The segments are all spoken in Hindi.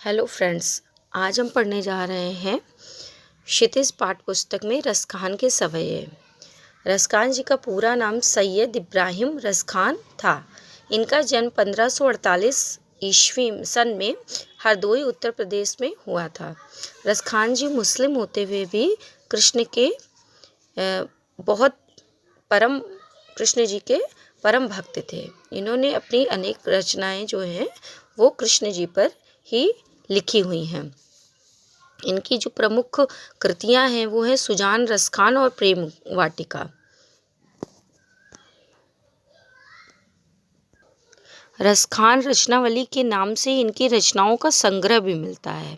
हेलो फ्रेंड्स, आज हम पढ़ने जा रहे हैं क्षितिज पाठ पुस्तक में रसखान के सवैये। रसखान जी का पूरा नाम सैयद इब्राहिम रसखान था। इनका जन्म 1548 ईस्वी सन में हरदोई उत्तर प्रदेश में हुआ था। रसखान जी मुस्लिम होते हुए भी कृष्ण के बहुत परम कृष्ण जी के परम भक्त थे। इन्होंने अपनी अनेक रचनाएं जो हैं वो कृष्ण जी पर ही लिखी हुई हैं। इनकी जो प्रमुख कृतियां हैं वो है सुजान, रसखान और प्रेम वाटिका। रसखान रचनावली के नाम से इनकी रचनाओं का संग्रह भी मिलता है।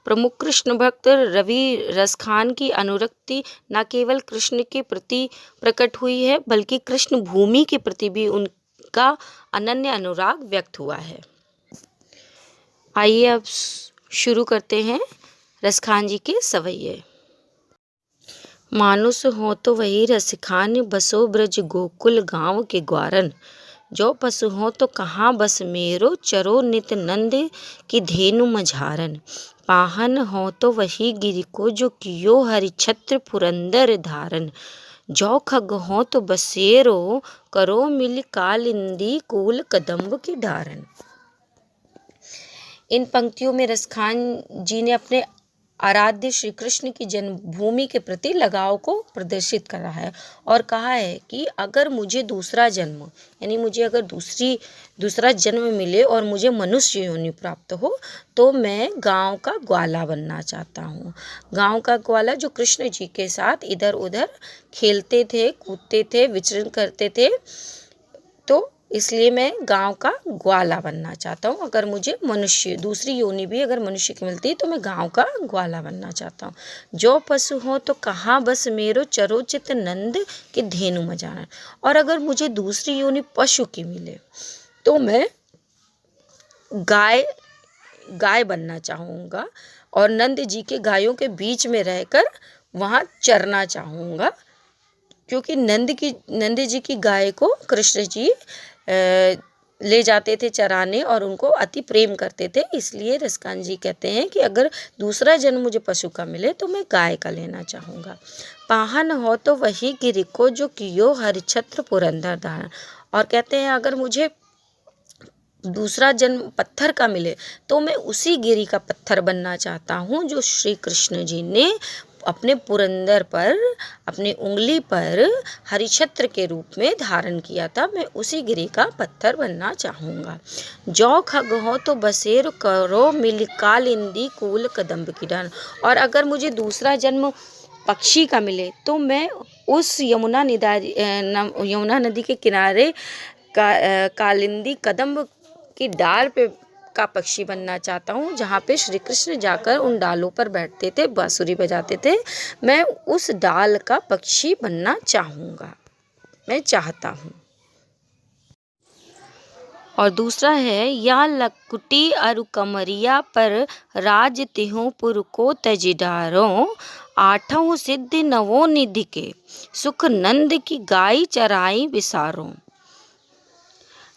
प्रमुख कृष्ण भक्त रवि रसखान की अनुरक्ति न केवल कृष्ण के प्रति प्रकट हुई है बल्कि कृष्ण भूमि के प्रति भी उनका अनन्य अनुराग व्यक्त हुआ है। आइए अब शुरू करते हैं रसखान जी के सवैये। मानुस हो तो वही रसखान, बसो ब्रज गोकुल गाँव के ग्वारन। जो पशु हो तो कहाँ बस मेरो, चरो नित नंद की धेनु मझारन। पाहन हो तो वही गिरि को, जो कियो हरि छत्र पुरंदर धारन। जो खग हो तो बसेरो, करो मिल कालिंदी कूल कदम्ब की डारन। इन पंक्तियों में रसखान जी ने अपने आराध्य श्री कृष्ण की जन्मभूमि के प्रति लगाव को प्रदर्शित करा है और कहा है कि अगर मुझे दूसरा जन्म यानी मुझे अगर दूसरा जन्म मिले और मुझे मनुष्य योनि प्राप्त हो तो मैं गांव का ग्वाला बनना चाहता हूँ। गांव का ग्वाला जो कृष्ण जी के साथ इधर उधर खेलते थे, कूदते थे, विचरण करते थे, तो इसलिए मैं गांव का ग्वाला बनना चाहता हूँ। अगर मुझे मनुष्य दूसरी योनि भी अगर मनुष्य की मिलती है तो मैं गांव का ग्वाला बनना चाहता हूँ। जो पशु हो तो कहाँ बस मेरो, चरो चित नंद के धेनु मजाना। और अगर मुझे दूसरी योनि पशु की मिले तो मैं गाय बनना चाहूँगा और नंद जी के गायों के बीच में रहकर वहाँ चरना चाहूँगा, क्योंकि नंद जी की गाय को कृष्ण जी ले जाते थे चराने और उनको अति प्रेम करते थे। इसलिए रसखान जी कहते हैं कि अगर दूसरा जन्म मुझे पशु का मिले तो मैं गाय का लेना चाहूँगा। पाहन हो तो वही गिरि को, जो कियो हरिछत्र पुरंदर धारण। और कहते हैं अगर मुझे दूसरा जन्म पत्थर का मिले तो मैं उसी गिरि का पत्थर बनना चाहता हूँ जो श्री कृष्ण जी ने अपने पुरंदर पर, अपनी उंगली पर हरिछत्र के रूप में धारण किया था। मैं उसी गिरि का पत्थर बनना चाहूँगा। जो खग हो तो बसेर, करो मिल कालिंदी कूल कदम्ब की डान। और अगर मुझे दूसरा जन्म पक्षी का मिले तो मैं उस यमुना नदी के किनारे कालिंदी कदम्ब की डाल पे का पक्षी बनना चाहता हूँ, जहाँ पे श्री कृष्ण जाकर उन डालों पर बैठते थे, बांसुरी बजाते थे। मैं उस डाल का पक्षी बनना चाहूँगा, मैं चाहता हूँ। और दूसरा है या लकुटी अरु कमरिया पर, राज तिहु पुर को तजिडारो। आठों सिद्धि नवो निधि के, सुख नंद की गाय चराई विसारो।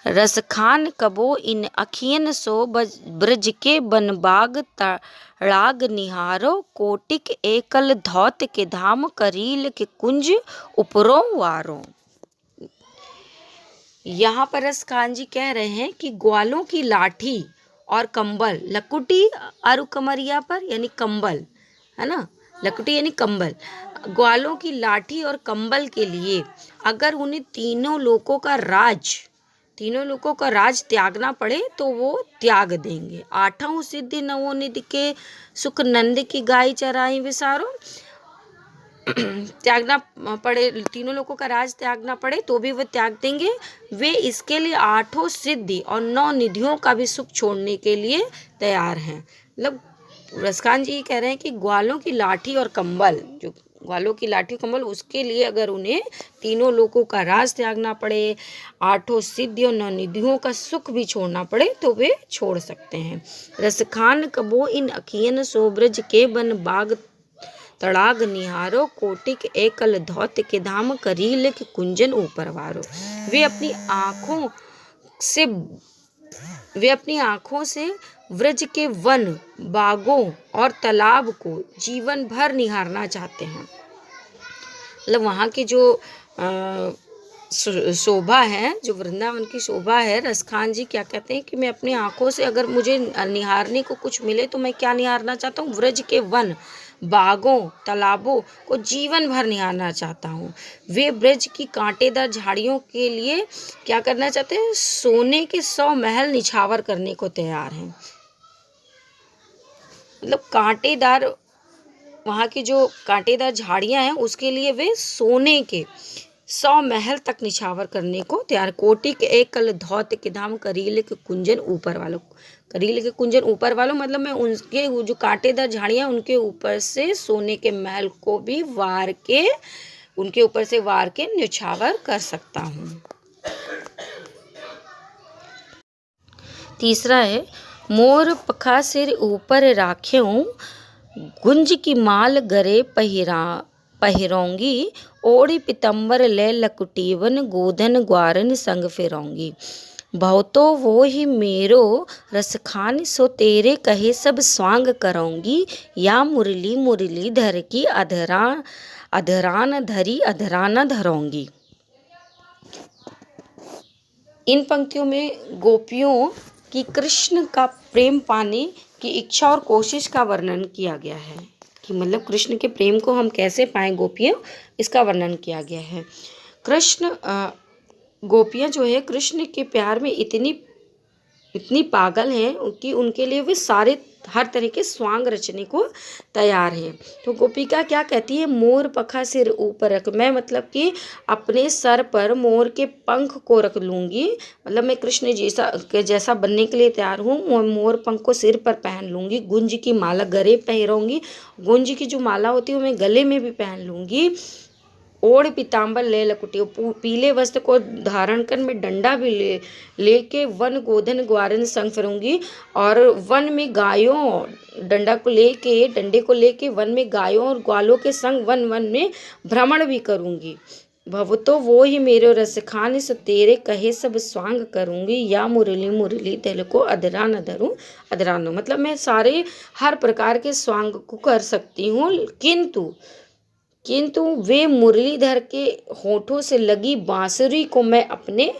रसखान कबो इन अखियन सो, ब्रज के बनबाग तड़ाग निहारो। कोटिक एकल धौत के धाम, करील के कुंज उपरो वारो। यहाँ पर रसखान जी कह रहे हैं कि ग्वालों की लाठी और कंबल, लकुटी अरु कमरिया पर यानी कंबल है ना, लकुटी यानी कंबल, ग्वालों की लाठी और कंबल के लिए अगर उन्हें तीनों लोकों का राज त्यागना पड़े तो वो त्याग देंगे। आठों सिद्धि नवो निधि के, सुख नंद की गाय चराई विसारो। त्यागना पड़े, तीनों लोगों का राज त्यागना पड़े तो भी वो त्याग देंगे। वे इसके लिए आठों सिद्धि और 9 निधियों का भी सुख छोड़ने के लिए तैयार हैं। मतलब रसखान जी कह रहे हैं कि ग्वालों की लाठी और कंबल, जो ग्वालों की लाठी कंबल, उसके लिए अगर उन्हें तीनों लोगों का राज त्यागना पड़े, आठों सिद्धि और 9 निधियों का सुख भी छोड़ना पड़े तो वे छोड़ सकते हैं। रसखान कबो इन अखियन सो, ब्रज के बन बाग तड़ाग निहारो। कोटिक एकल धौत के धाम, करील के कुंजन ऊपर वारो। वे अपनी आँखों से वे अपनी आँखों से व्रज के वन, बागों और तालाब को जीवन भर निहारना चाहते हैं। मतलब वहाँ की जो शोभा है, जो वृंदावन की शोभा है, रसखान जी क्या कहते हैं कि मैं अपनी आँखों से अगर मुझे निहारने को कुछ मिले तो मैं क्या निहारना चाहता हूँ? व्रज के वन, बागों, तालाबों को जीवन भर निहारना चाहता हूँ। वे ब्रज की कांटेदार झाड़ियों के लिए क्या करना चाहते हैं? सोने के 100 महल निछावर करने को तैयार हैं। मतलब कांटेदार, वहाँ की जो कांटेदार झाड़ियाँ हैं उसके लिए वे सोने के 100 महल तक निछावर करने को तैयार। कोटि के एक कल धौत के धाम, करीले के कुंजन ऊपर वालों। करीले के कुंजन ऊपर वालों मतलब मैं उनके जो कांटेदार झाड़ियाँ उनके ऊपर से सोने के महल को भी उनके ऊपर से वार के निछावर कर सकता हूँ। तीसरा है, मोर पखा सिर ऊपर राख्यों, गुंज की माल गरे पहिरोंगी, ओढ़ी पितंबर ले लकुटीवन, गोधन ग्वारन संग फिरोंगी। बहुतो वो ही मेरो रसखान, सो तेरे कहे सब स्वांग करोंगी, या मुरली मुरली धर की अधरान धरी अधरान धरोंगी। इन पंक्तियों में गोपियों की कृष्ण का प्रेम पाने की इच्छा और कोशिश का वर्णन किया गया है कि मतलब कृष्ण के प्रेम को हम कैसे पाएं गोपियों, इसका वर्णन किया गया है। गोपियां जो है कृष्ण के प्यार में इतनी पागल हैं कि उनके लिए वे हर तरह के स्वांग रचने को तैयार हैं। तो गोपिका क्या कहती है? मोर पखा सिर ऊपर रख, मैं मतलब कि अपने सर पर मोर के पंख को रख लूँगी। मतलब मैं कृष्ण जैसा बनने के लिए तैयार हूँ। मोर पंख को सिर पर पहन लूँगी, गुंज की माला गले पहनूंगी, गुंज की जो माला होती है वो मैं गले में भी पहन लूँगी। ओढ़ पीताम्बर ले लकुटी, पीले वस्त्र को धारण कर मैं डंडा भी लेके वन गोधन ग्वारन संग फिरूंगी, और वन में गायों डंडे को लेके वन में गायों और ग्वालों के संग वन में भ्रमण भी करूंगी। भवतो वो ही मेरे रसखान, सो तेरे कहे सब स्वांग करूंगी, या मुरली मुरली दिल को अधरा न धरूं अधरा न। मतलब मैं हर प्रकार के स्वांग को कर सकती हूँ, किंतु वे मुरलीधर के होठों से लगी बांसुरी को मैं अपने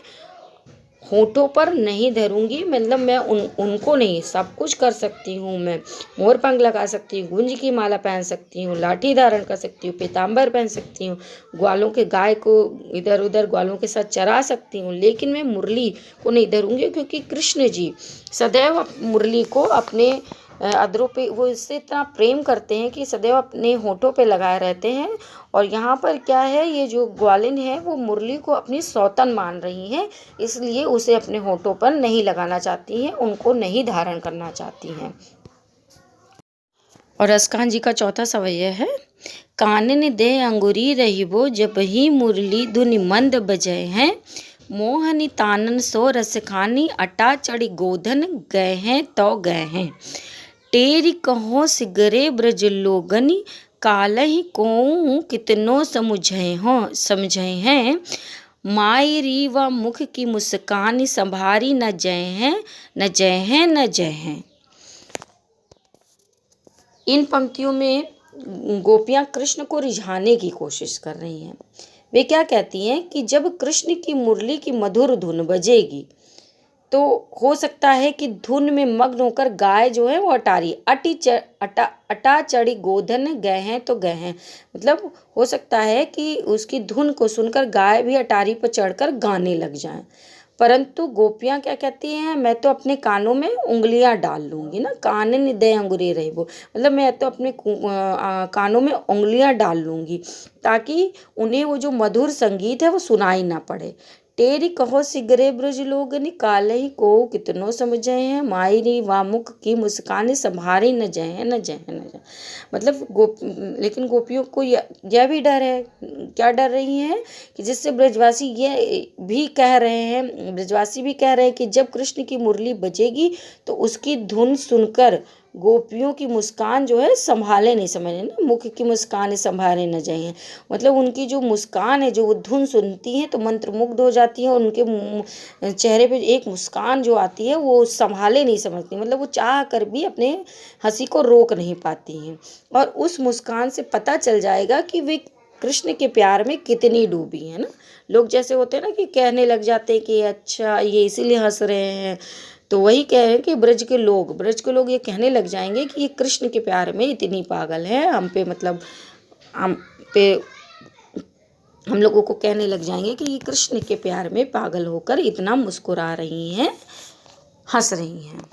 होठों पर नहीं धरूंगी। मतलब मैं उनको नहीं, सब कुछ कर सकती हूँ। मैं मोर पंख लगा सकती हूँ, गुंज की माला पहन सकती हूँ, लाठी धारण कर सकती हूँ, पीताम्बर पहन सकती हूँ, गाय को इधर उधर ग्वालों के साथ चरा सकती हूँ, लेकिन मैं मुरली को नहीं धरूंगी, क्योंकि कृष्ण जी सदैव मुरली को अपने अधरों पे, वो इससे इतना प्रेम करते हैं कि सदैव अपने होठों पे लगाए रहते हैं। और यहाँ पर क्या है, ये जो ग्वालिन है वो मुरली को अपनी सौतन मान रही हैं, इसलिए उसे अपने होठों पर नहीं लगाना चाहती हैं, उनको नहीं धारण करना चाहती हैं। और रसखान जी का चौथा सवैया है, कानन दे अंगुरी रहिबो, जब ही मुरली धुनि मंद बजय हैं, मोहनी तानन सो रसखानी, अटा चढ़ी गोधन गए हैं तो गए हैं। टेरी कहो सिगरे ब्रज लोगनी, कालहि को कितनो समझे हैं, मायरी व मुख की मुस्कान, संभारी न जय हैं। इन पंक्तियों में गोपियां कृष्ण को रिझाने की कोशिश कर रही हैं। वे क्या कहती हैं कि जब कृष्ण की मुरली की मधुर धुन बजेगी तो हो सकता है कि धुन में मग्न होकर गाय जो है वो अटा चढ़ी गोधन गए हैं तो गए हैं। मतलब हो सकता है कि उसकी धुन को सुनकर गाय भी अटारी पर चढ़कर गाने लग जाएं। परंतु गोपियां क्या कहती हैं, मैं तो अपने कानों में उंगलियां डाल लूंगी ना, कानन दे अंगुरी रही वो, मतलब मैं तो अपने कानों में उंगलियां डाल लूंगी ताकि उन्हें वो जो मधुर संगीत है वो सुनाई ना पड़े। टेरी कहो सिगरे ब्रज लोग निकाले ही को कितनो समझे हैं, मायरी वामुख की मुस्कान संभारी न जय। मतलब लेकिन गोपियों को यह भी डर है, क्या डर रही हैं कि जिससे ब्रजवासी भी कह रहे हैं कि जब कृष्ण की मुरली बजेगी तो उसकी धुन सुनकर गोपियों की मुस्कान जो है संभाले नहीं, समझ ना, मुख की मुस्कान संभाले न जाए, मतलब उनकी जो मुस्कान है, जो वो धुन सुनती हैं तो मंत्रमुग्ध हो जाती हैं, और उनके चेहरे पे एक मुस्कान जो आती है वो संभाले नहीं समझती, मतलब वो चाह कर भी अपने हंसी को रोक नहीं पाती हैं। और उस मुस्कान से पता चल जाएगा कि वे कृष्ण के प्यार में कितनी डूबी है ना। लोग जैसे होते हैं ना कि कहने लग जाते हैं कि अच्छा ये इसीलिए हंस रहे हैं, तो वही कह रहे हैं कि ब्रज के लोग ये कहने लग जाएंगे कि ये कृष्ण के प्यार में इतनी पागल है, हम पे मतलब हम पे हम लोगों को कहने लग जाएंगे कि ये कृष्ण के प्यार में पागल होकर इतना मुस्कुरा रही हैं, हंस रही हैं।